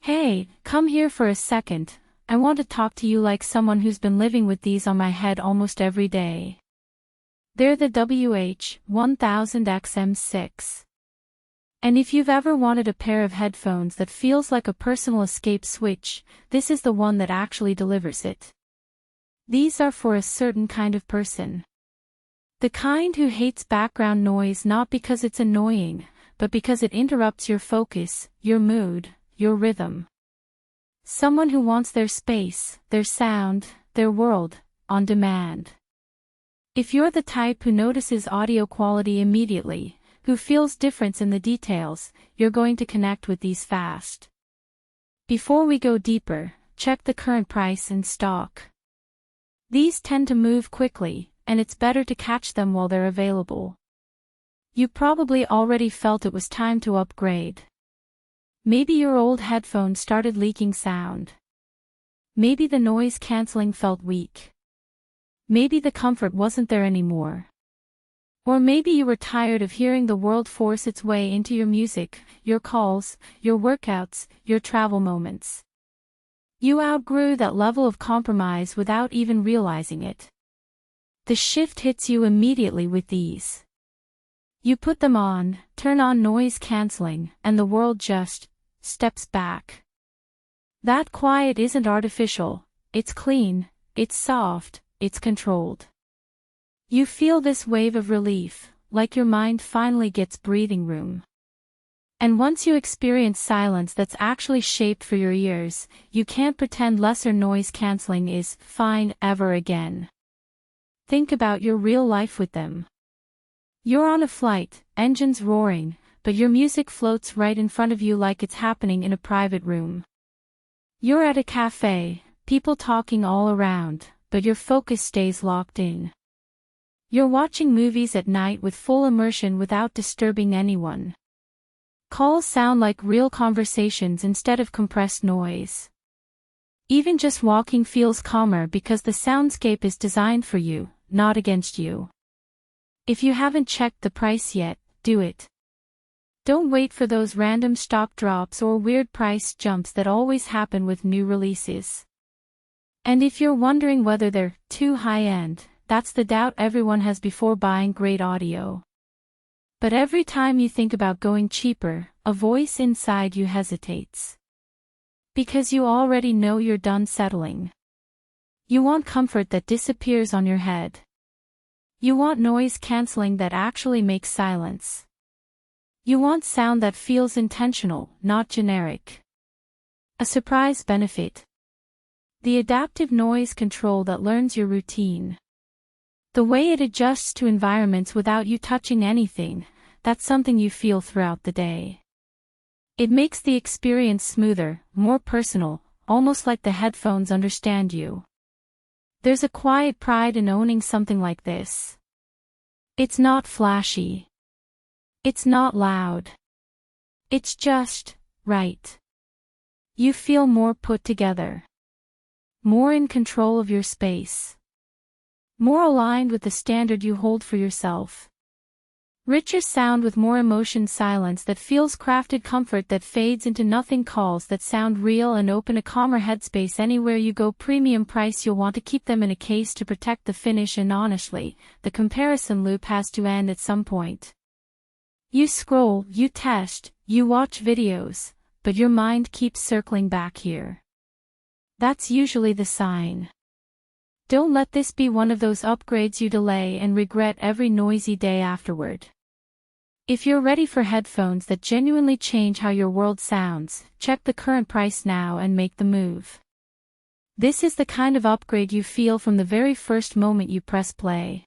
Hey, come here for a second. I want to talk to you like someone who's been living with these on my head almost every day. They're the WH-1000XM6. And if you've ever wanted a pair of headphones that feels like a personal escape switch, this is the one that actually delivers it. These are for a certain kind of person. The kind who hates background noise not because it's annoying, but because it interrupts your focus, your mood, your rhythm. Someone who wants their space, their sound, their world, on demand. If you're the type who notices audio quality immediately, who feels difference in the details, you're going to connect with these fast. Before we go deeper, check the current price and stock. These tend to move quickly, and it's better to catch them while they're available. You probably already felt it was time to upgrade. Maybe your old headphone started leaking sound. Maybe the noise cancelling felt weak. Maybe the comfort wasn't there anymore. Or maybe you were tired of hearing the world force its way into your music, your calls, your workouts, your travel moments. You outgrew that level of compromise without even realizing it. The shift hits you immediately with these. You put them on, turn on noise cancelling, and the world just steps back. That quiet isn't artificial, it's clean, it's soft, it's controlled. You feel this wave of relief, like your mind finally gets breathing room. And once you experience silence that's actually shaped for your ears, you can't pretend lesser noise cancelling is fine ever again. Think about your real life with them. You're on a flight, engines roaring, but your music floats right in front of you like it's happening in a private room. You're at a cafe, people talking all around, but your focus stays locked in. You're watching movies at night with full immersion without disturbing anyone. Calls sound like real conversations instead of compressed noise. Even just walking feels calmer because the soundscape is designed for you, not against you. If you haven't checked the price yet, do it. Don't wait for those random stock drops or weird price jumps that always happen with new releases. And if you're wondering whether they're too high-end, that's the doubt everyone has before buying great audio. But every time you think about going cheaper, a voice inside you hesitates. Because you already know you're done settling. You want comfort that disappears on your head. You want noise cancelling that actually makes silence. You want sound that feels intentional, not generic. A surprise benefit. The adaptive noise control that learns your routine. The way it adjusts to environments without you touching anything, that's something you feel throughout the day. It makes the experience smoother, more personal, almost like the headphones understand you. There's a quiet pride in owning something like this. It's not flashy. It's not loud. It's just right. You feel more put together. More in control of your space. More aligned with the standard you hold for yourself. Richer sound with more emotion, silence that feels crafted, comfort that fades into nothing, calls that sound real and open a calmer headspace anywhere you go. Premium price, you'll want to keep them in a case to protect the finish, and honestly, the comparison loop has to end at some point. You scroll, you test, you watch videos, but your mind keeps circling back here. That's usually the sign. Don't let this be one of those upgrades you delay and regret every noisy day afterward. If you're ready for headphones that genuinely change how your world sounds, check the current price now and make the move. This is the kind of upgrade you feel from the very first moment you press play.